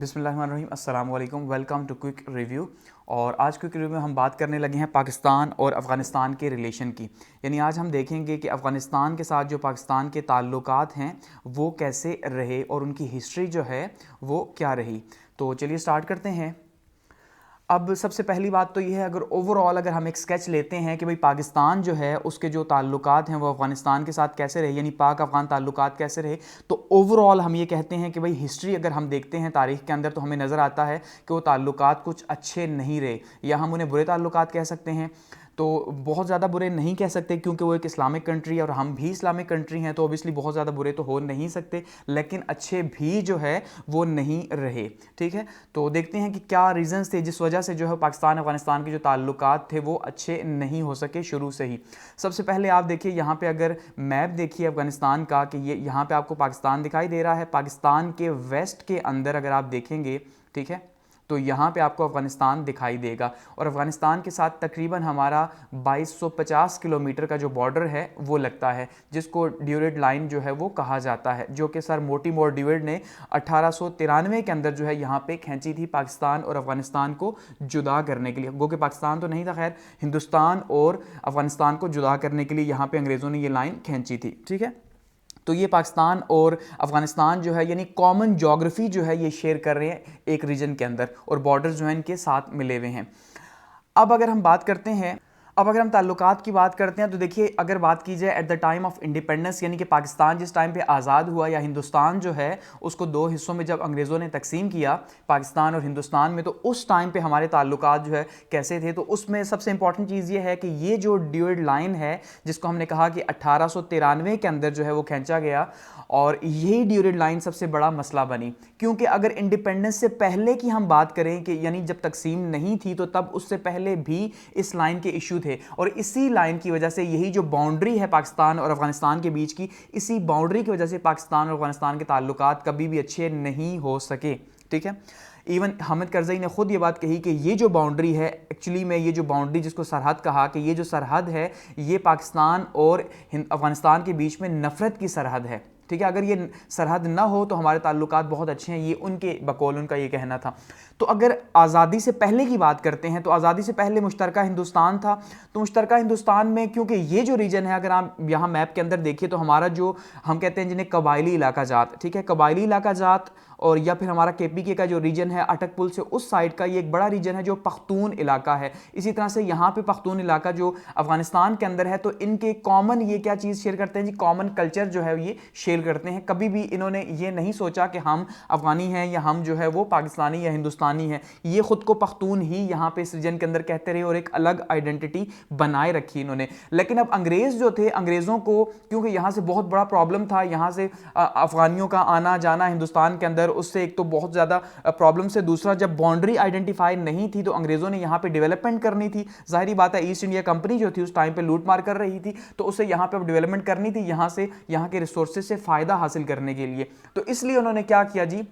बिस्मिल्लाहिर्रहमानिर्रहीम, अस्सलाम वालेकुम, वेलकम टू क्विक रिव्यू। और आज क्विक रिव्यू में हम बात करने लगे हैं पाकिस्तान और अफ़गानिस्तान के रिलेशन की। यानी आज हम देखेंगे कि अफ़गानिस्तान के साथ जो पाकिस्तान के ताल्लुकात हैं वो कैसे रहे और उनकी हिस्ट्री जो है वो क्या रही। तो चलिए स्टार्ट करते हैं। अब सबसे पहली बात तो ये है, अगर हम एक स्केच लेते हैं कि भाई पाकिस्तान जो है उसके जो ताल्लुकात हैं वो अफ़गानिस्तान के साथ कैसे रहे, यानी पाक अफ़गान ताल्लुकात कैसे रहे, तो ओवरऑल हम ये कहते हैं कि भाई हिस्ट्री अगर हम देखते हैं तारीख़ के अंदर तो हमें नज़र आता है कि वो ताल्लुकात कुछ अच्छे नहीं रहे, या हम उन्हें बुरे ताल्लुकात कह सकते हैं। तो बहुत ज़्यादा बुरे नहीं कह सकते क्योंकि वो एक इस्लामिक कंट्री है और हम भी इस्लामिक कंट्री हैं, तो ऑब्वियसली बहुत ज़्यादा बुरे तो हो नहीं सकते, लेकिन अच्छे भी जो है वो नहीं रहे। ठीक है, तो देखते हैं कि क्या रीज़न्स थे जिस वजह से जो है पाकिस्तान अफगानिस्तान के जो ताल्लुकात थे वो अच्छे नहीं हो सके शुरू से ही। सबसे पहले आप देखिए यहाँ पे, अगर मैप देखिए अफगानिस्तान का, कि ये यहाँ पे आपको पाकिस्तान दिखाई दे रहा है। पाकिस्तान के वेस्ट के अंदर अगर आप देखेंगे, ठीक है, तो यहाँ पे आपको अफ़गानिस्तान दिखाई देगा और अफ़गानिस्तान के साथ तकरीबन हमारा 2250 किलोमीटर का जो बॉर्डर है वो लगता है, जिसको ड्यूरेड लाइन जो है वो कहा जाता है, जो कि सर मोर्टिमर ड्यूरेड ने 1893 के अंदर जो है यहाँ पे खींची थी पाकिस्तान और अफ़गानिस्तान को जुदा करने के लिए। गो कि पाकिस्तान तो नहीं था, खैर हिंदुस्तान और अफ़गानिस्तान को जुदा करने के लिए यहाँ पर अंग्रेज़ों ने ये लाइन खींची थी। ठीक है, तो ये पाकिस्तान और अफ़गानिस्तान जो है यानी कॉमन ज्योग्राफी जो है ये शेयर कर रहे हैं एक रीजन के अंदर, और बॉर्डर्स जो हैं इनके साथ मिले हुए हैं। अब अगर हम ताल्लुकात की बात करते हैं तो देखिए, अगर बात की जाए at the time of independence, यानी कि पाकिस्तान जिस टाइम पे आज़ाद हुआ, या हिंदुस्तान जो है उसको दो हिस्सों में जब अंग्रेज़ों ने तकसीम किया, पाकिस्तान और हिंदुस्तान में, तो उस टाइम पे हमारे ताल्लुकात जो है कैसे थे। तो उसमें सबसे इंपॉर्टेंट चीज़ ये है कि ये जो ड्यूरेड लाइन है जिसको हमने कहा कि 1893 के अंदर जो है वो खींचा गया, और यही ड्यूरेड लाइन सबसे बड़ा मसला बनी, क्योंकि अगर इंडिपेंडेंस से पहले की हम बात करें कि यानी जब तकसीम नहीं थी, तो तब उससे पहले भी इस लाइन के इशू थे, और इसी लाइन की वजह से यही जो बाउंड्री है पाकिस्तान और अफगानिस्तान के बीच की, इसी बाउंड्री की वजह से पाकिस्तान और अफगानिस्तान के ताल्लुकात कभी भी अच्छे नहीं हो सके। ठीक है, इवन हामिद करज़ई ने खुद ये बात कही कि ये जो बाउंड्री है, एक्चुअली में ये जो बाउंड्री जिसको सरहद कहा, कि ये जो सरहद है ये पाकिस्तान और अफगानिस्तान के बीच में नफरत की सरहद है। ठीक है, अगर ये सरहद ना हो तो हमारे ताल्लुकात बहुत अच्छे हैं, ये उनके बकौल उनका ये कहना था। तो अगर आज़ादी से पहले की बात करते हैं तो आज़ादी से पहले मुश्तरका हिंदुस्तान था। तो मुश्तरका हिंदुस्तान में, क्योंकि ये जो रीजन है, अगर आप यहाँ मैप के अंदर देखिए तो हमारा जो हम कहते हैं जिन्हें कबायली इलाका जात, ठीक है, कबायली इलाका जात, और या फिर हमारा केपीके का जो रीजन है अटक पुल से उस साइड का, ये एक बड़ा रीजन है जो पख्तून इलाका है। इसी तरह से यहाँ पे पख्तून इलाका जो अफगानिस्तान के अंदर है, तो इनके कॉमन ये क्या चीज़ शेयर करते हैं जी, कॉमन कल्चर जो है ये शेयर करते हैं। कभी भी इन्होंने ये नहीं सोचा कि हम अफगानी हैं या हम जो है वो पाकिस्तानी या हिंदुस्तानी हैं, ये खुद को पख्तून ही यहाँ पे इस रीजन के अंदर कहते रहे और एक अलग आइडेंटिटी बनाए रखी इन्होंने। लेकिन अब अंग्रेज़ जो थे, अंग्रेज़ों को क्योंकि यहाँ से बहुत बड़ा प्रॉब्लम था, यहाँ से अफगानियों का आना जाना हिंदुस्तान के अंदर, उससे एक तो बहुत ज़्यादा प्रॉब्लम से, दूसरा जब बाउंड्री आइडेंटिफाई नहीं थी तो अंग्रेज़ों ने यहाँ पे डेवलपमेंट करनी थी। जाहिर बात है, ईस्ट इंडिया कंपनी जो थी उस टाइम पे लूट मार कर रही थी, तो उसे यहाँ पे डेवलपमेंट करनी थी, यहाँ से यहाँ के रिसोर्सेज से फ़ायदा हासिल करने के लिए। तो इसलिए उन्होंने क्या किया जी,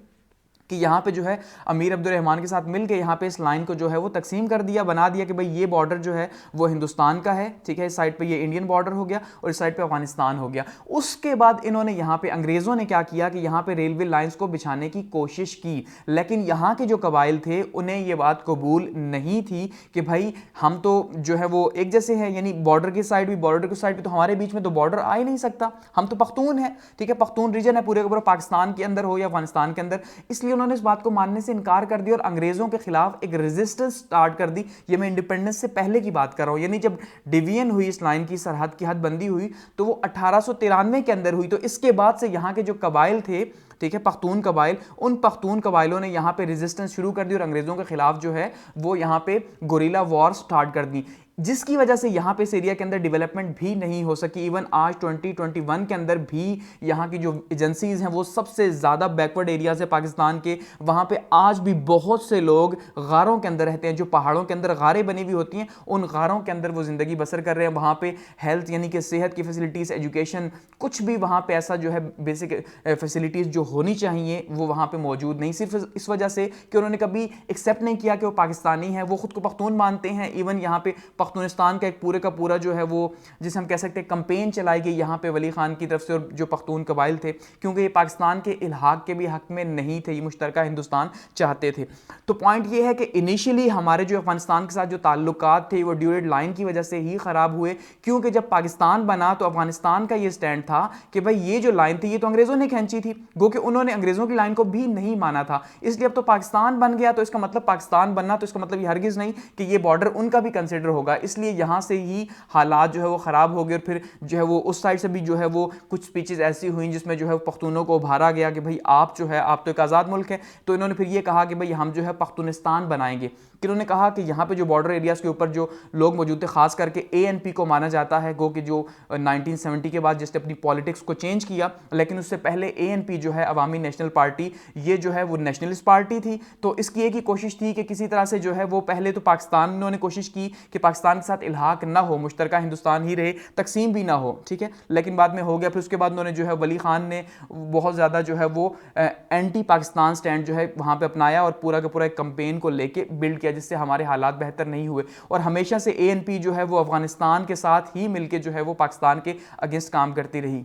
कि यहाँ पे जो है अमीर अब्दुल-रहमान के साथ मिलकर यहाँ पे इस लाइन को जो है वो तकसीम कर दिया, बना दिया कि भाई ये बॉर्डर जो है वो हिंदुस्तान का है। ठीक है, इस साइड पे ये इंडियन बॉर्डर हो गया और इस साइड पे अफगानिस्तान हो गया। उसके बाद इन्होंने यहाँ पे, अंग्रेज़ों ने क्या किया कि यहाँ पे रेलवे लाइंस को बिछाने की कोशिश की, लेकिन यहाँ के जो कबाइल थे उन्हें ये बात कबूल नहीं थी कि भाई हम तो जो है वो एक जैसे हैं, यानी बॉर्डर की साइड भी, बॉर्डर की साइड भी, तो हमारे बीच में तो बॉर्डर आ ही नहीं सकता, हम तो पख्तून है। ठीक है, पख्तून रीजन है पूरे का पूरा, पाकिस्तान के अंदर हो या अफगानिस्तान के अंदर। इसलिए उन्होंने इस बात को मानने से इनकार कर दिया और अंग्रेजों के खिलाफ एक रेजिस्टेंस स्टार्ट कर दी। ये मैं इंडिपेंडेंस से पहले की बात कर रहा हूं, यानी जब डिवीजन हुई इस लाइन की, सरहद की हदबंदी हुई, तो वो 1893 के अंदर हुई। तो इसके बाद से यहाँ के जो कबाइल थे, ठीक है, पख्तून कबाइल, उन पख्तून कबाइलों ने यहाँ पे रेजिस्टेंस शुरू कर दी और अंग्रेजों के खिलाफ जो है वो यहाँ पे गोरिल्ला वॉर स्टार्ट कर दी, जिसकी वजह से यहाँ पे इस एरिया के अंदर डेवलपमेंट भी नहीं हो सकी। इवन आज 2021 के अंदर भी यहाँ की जो एजेंसीज हैं वो सबसे ज़्यादा बैकवर्ड एरियाज है पाकिस्तान के, वहाँ पे आज भी बहुत से लोग गारों के अंदर रहते हैं, जो पहाड़ों के अंदर गारें बनी हुई होती हैं, उन गारों के अंदर वो ज़िंदगी बसर कर रहे हैं। वहाँ पे हेल्थ यानी कि सेहत की फैसिलिटीज़, एजुकेशन, कुछ भी वहाँ पे ऐसा जो है बेसिक फैसिलिटीज़ जो होनी चाहिए वो वहाँ पे मौजूद नहीं, सिर्फ इस वजह से कि उन्होंने कभी एक्सेप्ट नहीं किया कि वो पाकिस्तानी है, वो खुद को पख्तून मानते हैं। इवन यहाँ पे पख्तूनिस्तान का एक पूरे का पूरा जो है वो जिसे हम कह सकते हैं कंपेन चलाई गई यहाँ पे वली खान की तरफ से और जो पख्तून कबाइल थे, क्योंकि ये पाकिस्तान के इल्हाक के भी हक में नहीं थे, ये मुश्तरका हिंदुस्तान चाहते थे। तो पॉइंट ये है कि इनिशियली हमारे जो अफगानिस्तान के साथ जो ताल्लुकात थे वो ड्यूरेड लाइन की वजह से ही ख़राब हुए, क्योंकि जब पाकिस्तान बना तो अफगानिस्तान का ये स्टैंड था कि भाई ये जो लाइन थी ये तो अंग्रेज़ों ने खींची थी, गो कि उन्होंने अंग्रेज़ों की लाइन को भी नहीं माना था। इसलिए अब तो पाकिस्तान बन गया तो इसका मतलब पाकिस्तान बनना, तो इसका मतलब ये हरगिज़ नहीं कि ये बॉर्डर उनका भी कंसिडर होगा। इसलिए यहाँ से ही हालात जो है वो ख़राब हो गए और फिर जो है वो उस साइड से भी जो है वो कुछ स्पीचेस ऐसी हुई जिसमें जो है पख्तूनों को उभारा गया कि भाई आप जो है आप तो एक आज़ाद मुल्क है। तो इन्होंने फिर ये कहा कि भाई हम जो है पख्तूनिस्तान बनाएंगे। कि इन्होंने कहा कि यहाँ पे जो बॉर्डर एरियाज़ के ऊपर जो लोग मौजूद थे, खास करके ANP को माना जाता है, गो कि जो 1970 के बाद जिसने अपनी पॉलिटिक्स को चेंज किया, लेकिन उससे पहले ANP जो है अवामी नेशनल पार्टी, ये जो है वो नेशनलिस्ट पार्टी थी। तो इसकी एक ही कोशिश थी कि किसी तरह से जो है वो पहले तो पाकिस्तान उन्होंने कोशिश की कि पाकिस्तान के साथ इल्हाक ना हो, मुश्तरका हिंदुस्तान ही रहे, तकसीम भी ना हो, ठीक है, लेकिन बाद में हो गया। फिर उसके बाद उन्होंने जो है वली खान ने बहुत ज़्यादा जो है वो एंटी पाकिस्तान स्टैंड जो है वहाँ पर अपनाया और पूरा का पूरा एक कंपेन को लेके बिल्ड किया, जिससे हमारे हालात बेहतर नहीं हुए। और हमेशा से ANP जो है वो अफगानिस्तान के साथ ही मिलके जो है वो पाकिस्तान के अगेंस्ट काम करती रही।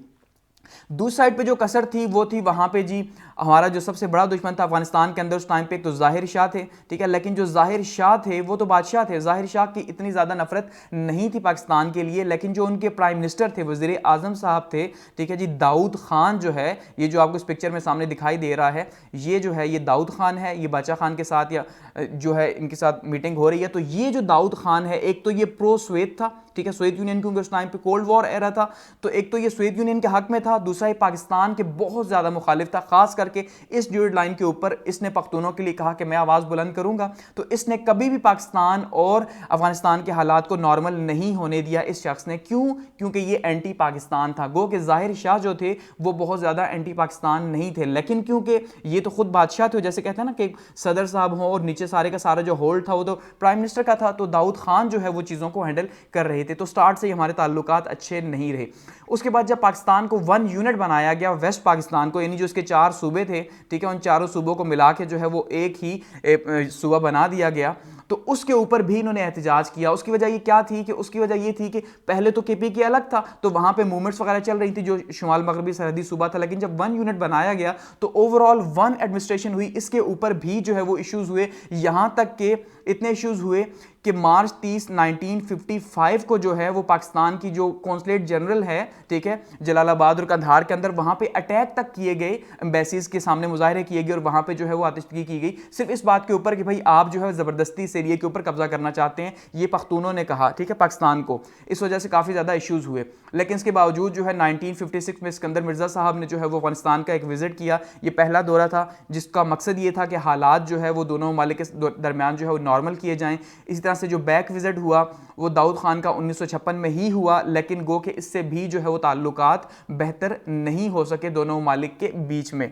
दूसरी साइड पे जो कसर थी वो थी वहाँ पे जी हमारा जो सबसे बड़ा दुश्मन था अफगानिस्तान के अंदर उस टाइम पे, एक तो ज़ाहिर शाह थे, ठीक है, लेकिन जो ज़ाहिर शाह थे वो तो बादशाह थे, ज़ाहिर शाह की इतनी ज़्यादा नफरत नहीं थी पाकिस्तान के लिए, लेकिन जो उनके प्राइम मिनिस्टर थे, वज़ीर आज़म साहब थे, ठीक है जी, दाऊद खान जो है, ये जो आपको इस पिक्चर में सामने दिखाई दे रहा है, ये जो है ये दाऊद खान है, ये बादशाह खान के साथ या जो है इनके साथ मीटिंग हो रही है। तो ये जो दाऊद खान है, एक तो ये प्रो सोवियत था, ठीक है, सोवियत यूनियन, क्योंकि उस टाइम पे कोल्ड वॉर एरा था, तो एक तो ये सोवियत यूनियन के हक में था, दूसरा ये पाकिस्तान के बहुत ज़्यादा मुखालिफ था, खास करके इस ड्यूरेड लाइन के ऊपर इसने पख्तूनों के लिए कहा कि मैं आवाज़ बुलंद करूंगा। तो इसने कभी भी पाकिस्तान और अफगानिस्तान के हालात को नॉर्मल नहीं होने दिया इस शख्स ने। क्यों? क्योंकि ये एंटी पाकिस्तान था। गो कि ज़ाहिर शाह जो थे वो बहुत ज़्यादा एंटी पाकिस्तान नहीं थे, लेकिन क्योंकि ये तो खुद बादशाह थे, जैसे कहते हैं ना कि सदर साहब हों और नीचे सारे का सारा जो होल्ड था वो तो प्राइम मिनिस्टर का था, तो दाऊद खान जो है वो चीज़ों को हैंडल कर रहे थे। तो स्टार्ट से हमारे ताल्लुकात अच्छे नहीं रहे। उसके बाद जब पाकिस्तान को 1 यूनिट बनाया गया, वेस्ट पाकिस्तान को, यानी जो इसके 4 सूबे थे, ठीक है, उन चारों सूबों को मिला के जो है वो एक ही सूबा बना दिया गया, तो उसके ऊपर भी इन्होंने एहतजाज किया। उसकी वजह ये क्या थी कि उसकी वजह ये थी कि पहले तो KPK अलग था, तो वहाँ पे मूवमेंट्स वगैरह चल रही थी जो शुमाल मगरबी सरहदी सूबा था, लेकिन जब 1 यूनिट बनाया गया तो ओवरऑल 1 एडमिनिस्ट्रेशन हुई, इसके ऊपर भी जो है वो इश्यूज हुए। यहाँ तक के इतने इश्यूज हुए कि मार्च 30, 1955 को जो है वो पाकिस्तान की जो कॉन्सुलेट जनरल है, ठीक है, जलालाबाद और कंधार के अंदर, वहाँ पे अटैक तक किए गए, एम्बेसीज के सामने मुजाहरे किए गए और वहाँ पे जो है वो आतिशबाजी की गई, सिर्फ इस बात के ऊपर कि भाई आप जो है ज़बरदस्ती इस एरिया के ऊपर कब्जा करना चाहते हैं, ये पख्तूनों ने कहा, ठीक है, पाकिस्तान को। इस वजह से काफ़ी ज़्यादा इश्यूज़ हुए, लेकिन इसके बावजूद जो है 1956 में सिकंदर मिर्ज़ा साहब ने जो है वो अफगानिस्तान का एक विज़िट किया। ये पहला दौरा था जिसका मकसद ये था कि हालात जो है वो दोनों ममालिक के दरमियान जो है वो नॉर्मल किए जाएँ। इसी तरह से जो बैक विज़िट हुआ वो दाऊद खान का 1956 में ही हुआ, लेकिन गो के इससे भी जो है वो ताल्लुकात बेहतर नहीं हो सके दोनों ममालिक के बीच में।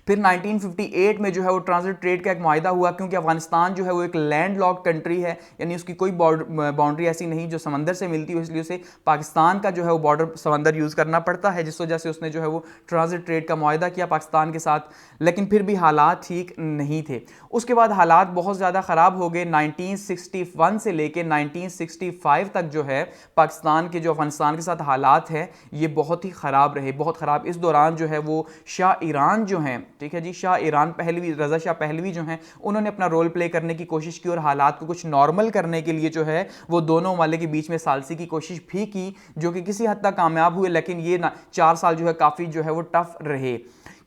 फिर 1958 में जो है वो ट्रांजिट ट्रेड का एक मुआहिदा हुआ, क्योंकि अफगानिस्तान जो है वो एक लैंड लॉक कंट्री है, यानी उसकी कोई बाउंड्री ऐसी नहीं जो समंदर से मिलती हो, इसलिए उसे पाकिस्तान का जो है वो बॉर्डर समंदर यूज़ करना पड़ता है, जिस वजह से उसने जो है वो ट्रांजिट ट्रेड का मुआहिदा किया पाकिस्तान के साथ, लेकिन फिर भी हालात ठीक नहीं थे। उसके बाद हालात बहुत ज़्यादा ख़राब हो गए। 1961 से लेके 1965 तक जो है पाकिस्तान के जो अफगानिस्तान के साथ हालात हैं ये बहुत ही ख़राब रहे, बहुत ख़राब। इस दौरान जो है वो शाह ईरान जो हैं, ठीक है जी, शाह ईरान पहलवी, रज़ा शाह पहलवी जो हैं, उन्होंने अपना रोल प्ले करने की कोशिश की और हालात को कुछ नॉर्मल करने के लिए जो है वो दोनों ममालिक के बीच में सालसी की कोशिश भी की, जो कि किसी हद तक कामयाब हुए, लेकिन ये 4 साल जो है काफ़ी जो है वो टफ रहे।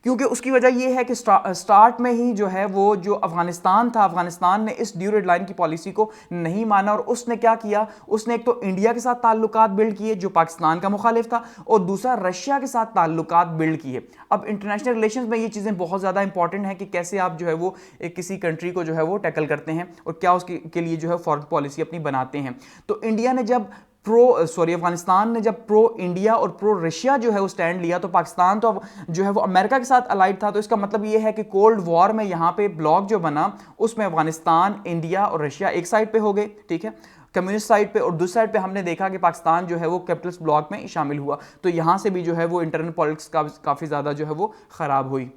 क्योंकि उसकी वजह यह है कि स्टार्ट में ही जो है वो जो अफगानिस्तान था, अफगानिस्तान ने इस ड्यूरेड लाइन की पॉलिसी को नहीं माना और उसने क्या किया, उसने एक तो इंडिया के साथ ताल्लुकात बिल्ड किए जो पाकिस्तान का मुखालिफ था, और दूसरा रशिया के साथ ताल्लुकात बिल्ड किए। अब इंटरनेशनल रिलेशंस में ये चीज़ें बहुत ज़्यादा इंपॉर्टेंट है कि कैसे आप जो है वो एक किसी कंट्री को जो है वो टैकल करते हैं और क्या उसके लिए जो है फॉरेन पॉलिसी अपनी बनाते हैं। तो इंडिया ने जब अफगानिस्तान ने जब प्रो इंडिया और प्रो रशिया जो है वो स्टैंड लिया, तो पाकिस्तान तो अब जो है वो अमेरिका के साथ अलाइड था, तो इसका मतलब ये है कि कोल्ड वॉर में यहाँ पे ब्लॉक जो बना उसमें अफगानिस्तान, इंडिया और रशिया एक साइड पे हो गए, ठीक है, कम्युनिस्ट साइड पे, और दूसरी साइड पे हमने देखा कि पाकिस्तान जो है वो कैपिटलिस्ट ब्लॉक में शामिल हुआ। तो यहाँ से भी जो है वो इंटरनल पॉलिटिक्स काफ़ी ज़्यादा जो है वो ख़राब हुई।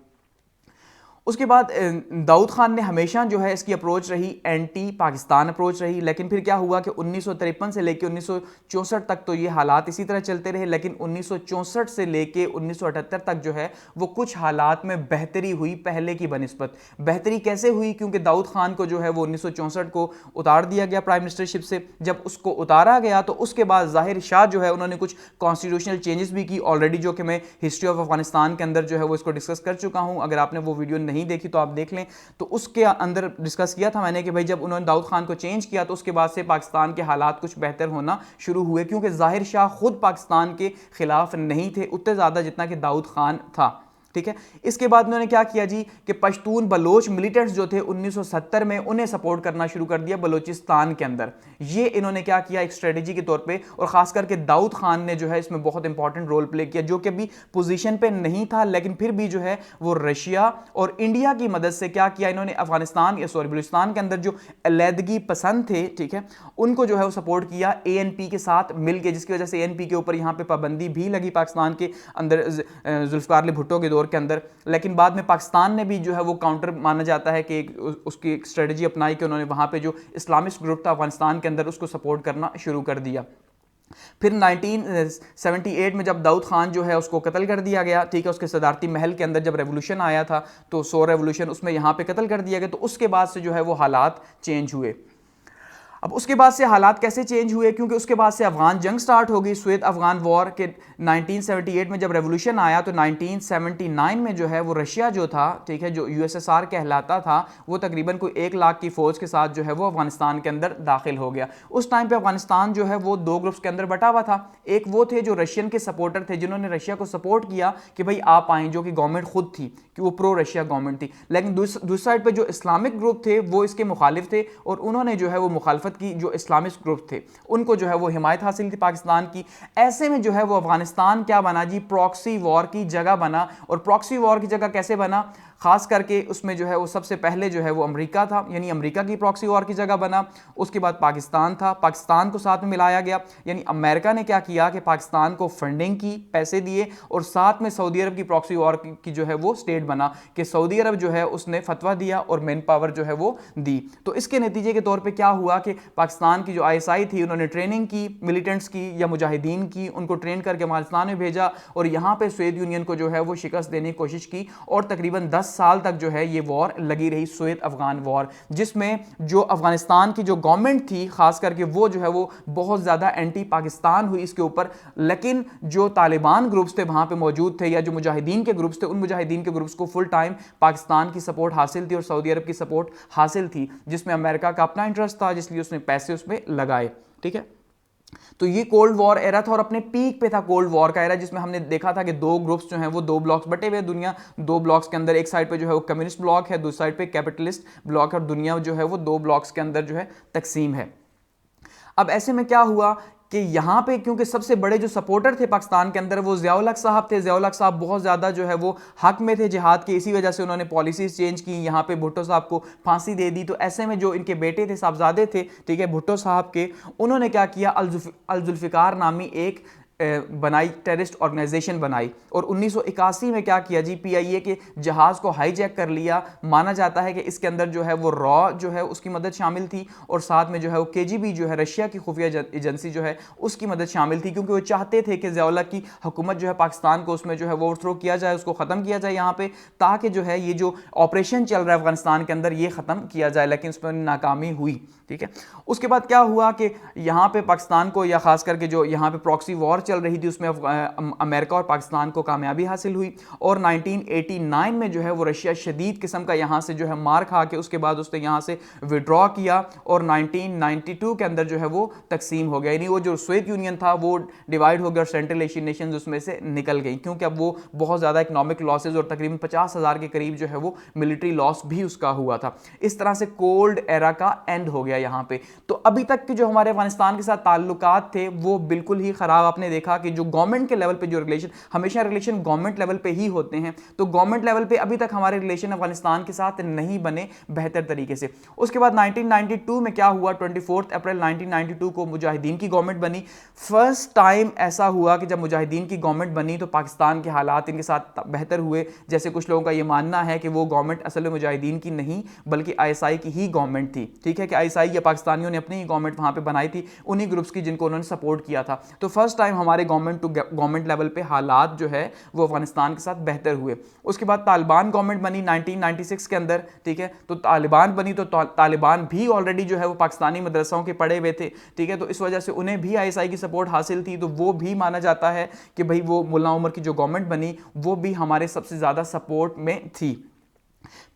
उसके बाद दाऊद खान ने हमेशा जो है इसकी अप्रोच रही एंटी पाकिस्तान अप्रोच रही, लेकिन फिर क्या हुआ कि 1953 से लेके 1964 तक तो ये हालात इसी तरह चलते रहे, लेकिन 1964 से लेके 1978 तक जो है वो कुछ हालात में बेहतरी हुई पहले की बनिस्बत। बेहतरी कैसे हुई? क्योंकि दाऊद खान को जो है वो 1964 को उतार दिया गया प्राइम मिनिस्टरशिप से। जब उसको उतारा गया तो उसके बाद ज़ाहिर शाह जो है उन्होंने कुछ कॉन्स्टिट्यूशनल चेंजेस भी की ऑलरेडी, जो कि मैं हिस्ट्री ऑफ अफगानिस्तान के अंदर जो है वो इसको डिस्कस कर चुका हूँ। अगर आपने वो वीडियो नहीं देखी तो आप देख लें। तो उसके अंदर डिस्कस किया था मैंने कि भाई जब उन्होंने दाऊद खान को चेंज किया तो उसके बाद से पाकिस्तान के हालात कुछ बेहतर होना शुरू हुए, क्योंकि ज़ाहिर शाह खुद पाकिस्तान के खिलाफ नहीं थे उतने ज़्यादा जितना कि दाऊद खान था। ठीक है, इसके बाद उन्होंने क्या किया जी कि पश्तून बलोच मिलिटेंट्स जो थे 1970 में उन्हें सपोर्ट करना शुरू कर दिया बलोचिस्तान के अंदर। ये इन्होंने क्या किया एक स्ट्रेटेजी के तौर पे, और खास करके दाऊद खान ने जो है इसमें बहुत इंपॉर्टेंट रोल प्ले किया, जो कि अभी पोजीशन पे नहीं था, लेकिन फिर भी जो है वो रशिया और इंडिया की मदद से क्या किया इन्होंने अफगानिस्तान बलूचिस्तान के अंदर जो अलैदगी पसंद थे, ठीक है, उनको जो है वो सपोर्ट किया ANP के साथ मिलकर, जिसकी वजह से ANP के ऊपर यहाँ पे पाबंदी भी लगी पाकिस्तान के अंदर जुल्फकार अली भुट्टो के दौर के अंदर। लेकिन बाद में पाकिस्तान ने भी जो है वो काउंटर माना जाता है कि उसकी एक स्ट्रेटजी अपनाई कि उन्होंने वहां पे जो इस्लामिस्ट ग्रुप था अफगानिस्तान के अंदर उसको सपोर्ट करना शुरू कर दिया। फिर 1978 में जब दाऊद खान जो है उसको कत्ल कर दिया गया, ठीक है, उसके सदारती महल के अंदर जब रेवोल्यूशन आया था तो 100 रेवोल्यूशन, उसमें यहाँ पे कत्ल कर दिया गया। तो उसके बाद से जो है वो हालात चेंज हुए। अब उसके बाद से हालात कैसे चेंज हुए? क्योंकि उसके बाद से अफगान जंग स्टार्ट हो गई, स्वेत अफगान वॉर के 1978 में जब रेवोल्यूशन आया तो 1979 में जो है वो रशिया जो था, ठीक है, जो USSR कहलाता था, वो तकरीबन कोई 1 लाख की फौज के साथ जो है वो अफगानिस्तान के अंदर दाखिल हो गया। उस टाइम पे अफगानिस्तान जो है वो 2 ग्रुप्स के अंदर बटा हुआ था। एक वो थे जो रशियन के सपोर्टर थे, जिन्होंने रशिया को सपोर्ट किया कि भाई आप आएँ, जो कि गवर्नमेंट खुद थी कि वो प्रो रशिया गवर्नमेंट थी। लेकिन दूसरी साइड पर जो इस्लामिक ग्रुप थे वो इसके मुखालिफ थे, और उन्होंने जो है वो मुखालफत की जो इस्लामिस्ट ग्रुप थे उनको जो है वो हिमायत हासिल थी पाकिस्तान की। ऐसे में जो है वो अफगानिस्तान क्या बना जी, प्रॉक्सी वॉर की जगह बना। और प्रॉक्सी वॉर की जगह कैसे बना? खास करके उसमें जो है वो सबसे पहले जो है वो अमेरिका था, यानी अमेरिका की प्रॉक्सी वॉर की जगह बना। उसके बाद पाकिस्तान था, पाकिस्तान को साथ में मिलाया गया, यानी अमेरिका ने क्या किया कि पाकिस्तान को फंडिंग की, पैसे दिए, और साथ में सऊदी अरब की प्रॉक्सी वॉर की जो है वो स्टेट बना कि सऊदी अरब जो है उसने फतवा दिया और मैन पावर जो है वो दी। तो इसके नतीजे के तौर पर क्या हुआ कि पाकिस्तान की जो ISI थी उन्होंने ट्रेनिंग की, मिलिटेंट्स की या मुजाहिदीन की, उनको ट्रेन करके अफगानिस्तान में भेजा, और यहाँ पे सोवियत यूनियन को जो है वो शिकस्त देने की कोशिश की। और तकरीबन 10 साल तक जो है ये वॉर लगी रही, सोवियत अफगान वॉर, जिसमें जो अफगानिस्तान की जो गवर्नमेंट थी खास करके वो जो है वो बहुत ज़्यादा एंटी पाकिस्तान हुई इसके ऊपर। लेकिन जो तालिबान ग्रुप्स थे वहाँ पे मौजूद थे, या जो मुजाहिदीन के ग्रुप्स थे, उन मुजाहिदीन के ग्रुप्स को फुल टाइम पाकिस्तान की सपोर्ट हासिल थी और सऊदी अरब की सपोर्ट हासिल थी, जिसमें अमेरिका का अपना इंटरेस्ट था, जिसलिए उसने पैसे उसमें लगाए। ठीक है, तो ये कोल्ड वॉर एरा था और अपने पीक पे था कोल्ड वॉर का एरा, जिसमें हमने देखा था कि 2 ग्रुप्स जो हैं वो 2 ब्लॉक्स बटे हुए दुनिया, 2 ब्लॉक्स के अंदर एक साइड पे जो है वो कम्युनिस्ट ब्लॉक है, दूसरी साइड पे कैपिटलिस्ट ब्लॉक है, और दुनिया जो है वो 2 ब्लॉक्स के अंदर जो है तकसीम है। अब ऐसे में क्या हुआ कि यहाँ पे क्योंकि सबसे बड़े जो सपोर्टर थे पाकिस्तान के अंदर वो ज़िया-उल-हक साहब थे। ज़िया-उल-हक साहब बहुत ज़्यादा जो है वो हक में थे जिहाद के, इसी वजह से उन्होंने पॉलिसीज़ चेंज की, यहाँ पे भुट्टो साहब को फांसी दे दी। तो ऐसे में जो इनके बेटे थे, साहबजादे थे, ठीक है, भुट्टो साहब के, उन्होंने क्या किया, अल जुल्फ़िकार नामी एक बनाई, टेररिस्ट ऑर्गेनाइजेशन बनाई, और 1981 में क्या किया जी, PIA के जहाज़ को हाईजैक कर लिया। माना जाता है कि इसके अंदर जो है वो रॉ जो है उसकी मदद शामिल थी, और साथ में जो है वो KGB जो है रशिया की खुफिया एजेंसी जो है उसकी मदद शामिल थी, क्योंकि वो चाहते थे कि ज़िया-उल-हक की हुकूमत जो है पाकिस्तान को उसमें जो है वो ओवरथ्रो किया जाए, उसको ख़त्म किया जाए यहाँ पे, ताकि जो है ये जो ऑपरेशन चल रहा है अफगानिस्तान के अंदर ये ख़त्म किया जाए, लेकिन उस पर नाकामी हुई। ठीक है, उसके बाद क्या हुआ कि यहाँ पे पाकिस्तान को, या खास करके जो यहाँ पे प्रॉक्सी वॉर चल रही थी उसमें अमेरिका और पाकिस्तान को कामयाबी हासिल हुई, और 1989 में जो है वो रशिया शदीद किस्म का यहाँ से जो है मार खा के उसके बाद उसने यहाँ से विड्रॉ किया, और 1992 के अंदर जो है वो तकसीम हो गया, यानी वो जो सोवियत यूनियन था वो डिवाइड हो गया और सेंट्रल एशियन नेशंस उसमें से निकल गई, क्योंकि अब वो बहुत ज़्यादा इकोनॉमिक लॉसेज और तकरीबन 50,000 के करीब जो है वो मिलिट्री लॉस भी उसका हुआ था। इस तरह से कोल्ड एरा का एंड हो गया यहाँ पे। तो अभी तक के जो हमारे अफगानिस्तान के साथ ताल्लुकात थे वो बिल्कुल ही ख़राब, आपने देखा कि जो गवर्नमेंट के लेवल पे जो रिलेशन, हमेशा रिलेशन गवर्नमेंट लेवल पे ही होते हैं, तो गवर्नमेंट लेवल पे अभी तक हमारे रिलेशन अफगानिस्तान के साथ नहीं बने बेहतर तरीके से। उसके बाद 1992 में क्या हुआ, 24 अप्रैल 1992 को मुजाहिदीन की गवर्नमेंट बनी। फर्स्ट टाइम ऐसा हुआ कि जब मुजाहिदीन की गवर्नमेंट बनी तो पाकिस्तान के हालात इनके साथ बेहतर हुए। जैसे कुछ लोगों का ये मानना है कि वो गवर्नमेंट असल में मुजाहिदीन की नहीं बल्कि आईएसआई की ही गवर्नमेंट थी, ठीक है, कि आईएसआई या पाकिस्तानियों ने अपनी ही गवर्नमेंट वहां पे बनाई थी, उन्हीं ग्रुप्स की जिनको उन्होंने सपोर्ट किया था। तो फर्स्ट टाइम हमारे गवर्नमेंट टू गवर्नमेंट लेवल पे हालात जो है वो अफगानिस्तान के साथ बेहतर हुए। उसके बाद तालिबान गवर्नमेंट बनी 1996 के अंदर, ठीक है, तो तालिबान बनी तो तालिबान भी ऑलरेडी जो है वो पाकिस्तानी मदरसाओं के पढ़े हुए थे, ठीक है, तो इस वजह से उन्हें भी आईएसआई की सपोर्ट हासिल थी। तो वो भी माना जाता है कि भाई वो मुल्ला उमर की जो गवर्नमेंट बनी वो भी हमारे सबसे ज्यादा सपोर्ट में थी।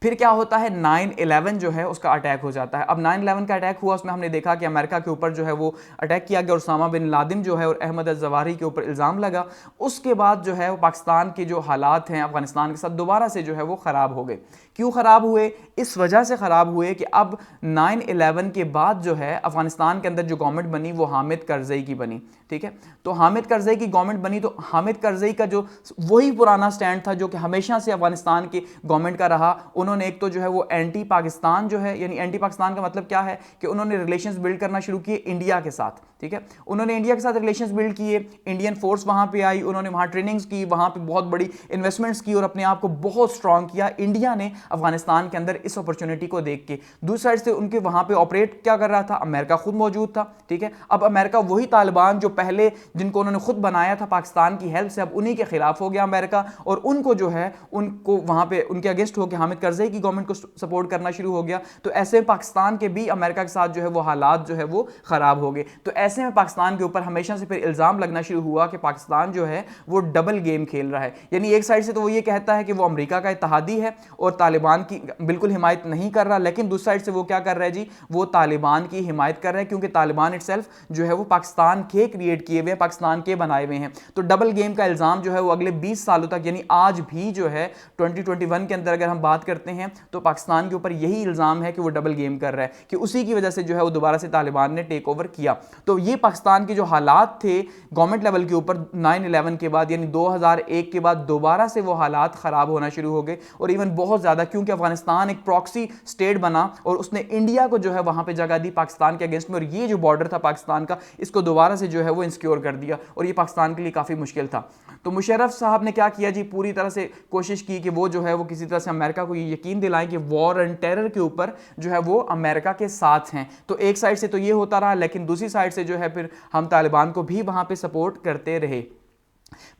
फिर क्या होता है, 9/11 जो है उसका अटैक हो जाता है। अब 9/11 का अटैक हुआ, उसमें हमने देखा कि अमेरिका के ऊपर जो है वो अटैक किया गया और उसामा बिन लादेन जो है और अहमद अल-जवाहिरी के ऊपर इल्ज़ाम लगा। उसके बाद जो है वो पाकिस्तान के जो हालात हैं अफगानिस्तान के साथ दोबारा से जो है वो ख़राब हो गए। क्यों ख़राब हुए, इस वजह से ख़राब हुए कि अब 9/11 के बाद जो है अफगानिस्तान के अंदर जो गवर्नमेंट बनी वो हामिद करज़ई की बनी, ठीक है। तो हामिद करज़ई की गवर्नमेंट बनी तो हामिद करज़ई का जो वही पुराना स्टैंड था जो कि हमेशा से अफगानिस्तान की गवर्नमेंट का रहा। उन्होंने एक तो जो है वो एंटी पाकिस्तान जो है, यानी एंटी पाकिस्तान का मतलब क्या है कि उन्होंने रिलेशंस बिल्ड करना शुरू किए इंडिया के साथ, ठीक है, उन्होंने इंडिया के साथ रिलेशंस बिल्ड किए, इंडियन फोर्स वहां पे आई, उन्होंने वहां ट्रेनिंग्स की, वहां पे बहुत बड़ी इन्वेस्टमेंट्स की और अपने आप को बहुत स्ट्रांग किया इंडिया ने अफगानिस्तान के अंदर इस अपॉर्चुनिटी को देख के। दूसरी साइड से उनके वहां पे ऑपरेट क्या कर रहा था, अमेरिका खुद मौजूद था, ठीक है। अब अमेरिका वही तालिबान जो पहले जिनको उन्होंने खुद बनाया था पाकिस्तान की हेल्प से, अब उन्हीं के खिलाफ हो गया अमेरिका और उनको जो है उनको वहां पे उनके अगेंस्ट होकर हामिद करज़ई की गवर्नमेंट को सपोर्ट करना शुरू हो गया। तो ऐसे में पाकिस्तान के भी अमेरिका के साथ जो है वो हालात जो है वो खराब हो गए। तो ऐसे में पाकिस्तान के ऊपर हमेशा से फिर इल्जाम लगना शुरू हुआ कि पाकिस्तान जो है वो डबल गेम खेल रहा है, यानी एक साइड से तो वो ये कहता है कि वो अमेरिका का इत्तेहादी है और तालिबान की बिल्कुल हिमायत नहीं कर रहा, लेकिन दूसरी साइड से वो क्या कर रहा है जी, वो तालिबान की हिमायत कर रहा है क्योंकि तालिबान इटसेल्फ जो है वो पाकिस्तान के क्रिएट किए हुए, पाकिस्तान के बनाए हुए हैं। तो डबल गेम का इल्जाम जो है वो अगले 20 सालों तक, यानी आज भी जो है 2021 के अंदर अगर हम बात करते हैं तो पाकिस्तान के ऊपर यही इल्जाम है कि वो डबल गेम कर रहा है, कि उसी की वजह से जो है वो दोबारा से तालिबान ने टेक ओवर किया। तो ये पाकिस्तान के जो हालात थे गवर्नमेंट लेवल के ऊपर 9/11 के बाद, यानी 2001 के बाद दोबारा से वो हालात खराब होना शुरू हो गए और इवन बहुत ज्यादा, क्योंकि अफगानिस्तान एक प्रॉक्सी स्टेट बना और उसने इंडिया को जो है वहां पे जगह दी पाकिस्तान के अगेंस्ट में, और ये जो बॉर्डर था पाकिस्तान का इसको दोबारा से जो है वो इंसिक्योर कर दिया और ये पाकिस्तान के लिए काफी मुश्किल था। तो मुशर्रफ साहब ने क्या किया जी, पूरी तरह से कोशिश की कि वो जो है वो किसी तरह से अमेरिका को ये यकीन दिलाएं कि वॉर एंड टेरर के ऊपर जो है वो अमेरिका के साथ हैं। तो एक साइड से तो ये होता रहा, लेकिन दूसरी साइड से जो है फिर हम तालिबान को भी वहां पे सपोर्ट करते रहे।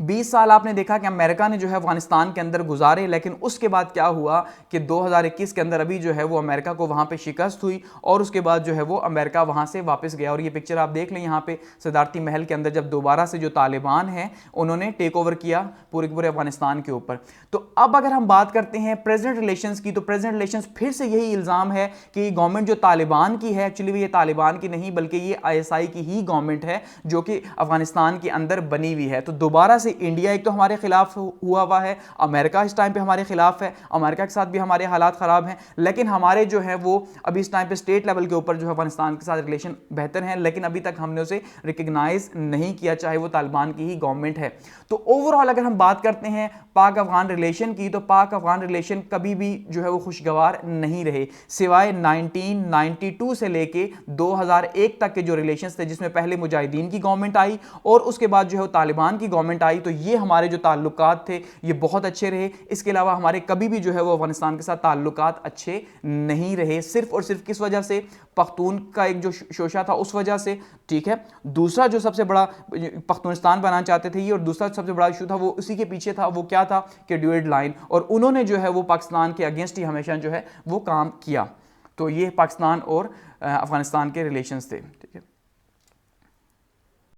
20 साल आपने देखा कि अमेरिका ने जो है अफगानिस्तान के अंदर गुजारे, लेकिन उसके बाद क्या हुआ कि 2021 के अंदर अभी जो है वो अमेरिका को वहां पे शिकस्त हुई और उसके बाद जो है वो अमेरिका वहां से वापस गया। और ये पिक्चर आप देख लें यहाँ पे सदारती महल के अंदर, जब दोबारा से जो तालिबान है उन्होंने टेक ओवर किया पूरे अफगानिस्तान के ऊपर। तो अब अगर हम बात करते हैं प्रेजेंट रिलेशंस की, तो प्रेजेंट रिलेशंस फिर से यही इल्जाम है कि गवर्नमेंट जो तालिबान की है, एक्चुअली ये तालिबान की नहीं बल्कि ये आईएसआई की ही गवर्नमेंट है जो कि अफगानिस्तान के अंदर बनी हुई है। तो दोबारा से इंडिया एक तो हमारे खिलाफ हुआ है, अमेरिका इस टाइम पे हमारे खिलाफ है, अमेरिका के साथ भी हमारे हालात खराब हैं, लेकिन हमारे जो है वो अभी इस टाइम पे स्टेट लेवल के ऊपर जो है अफगानिस्तान के साथ रिलेशन बेहतर हैं, लेकिन अभी तक हमने उसे रिकग्नाइज नहीं किया, चाहे वो तालिबान की ही गवर्नमेंट है। तो ओवरऑल अगर हम बात करते हैं पाक अफगान रिलेशन की, तो पाक अफगान रिलेशन कभी भी जो है वो खुशगवार नहीं रहे, सिवाय 1992 से लेके 2001 तक के जो रिलेशंस थे, जिसमें पहले मुजाहिदीन की गवर्नमेंट आई और उसके बाद जो है तालिबान की गवर्नमेंट आई। तो ये हमारे जो ताल्लुकात थे ये बहुत अच्छे रहे। इसके अलावा हमारे कभी भी जो है वो अफगानिस्तान के साथ ताल्लुकात अच्छे नहीं रहे, सिर्फ और सिर्फ किस वजह से, पख्तून का एक जो शोशा था उस वजह से, ठीक है। दूसरा जो सबसे बड़ा पख्तूनिस्तान बनाना चाहते थे ये, और दूसरा सबसे बड़ा इशू था वो उसी के पीछे था, वो क्या था कि ड्यूएट लाइन, और उन्होंने जो है वो पाकिस्तान के अगेंस्ट ही हमेशा जो है वो काम किया। तो ये पाकिस्तान और अफगानिस्तान के रिलेशंस थे, ठीक है।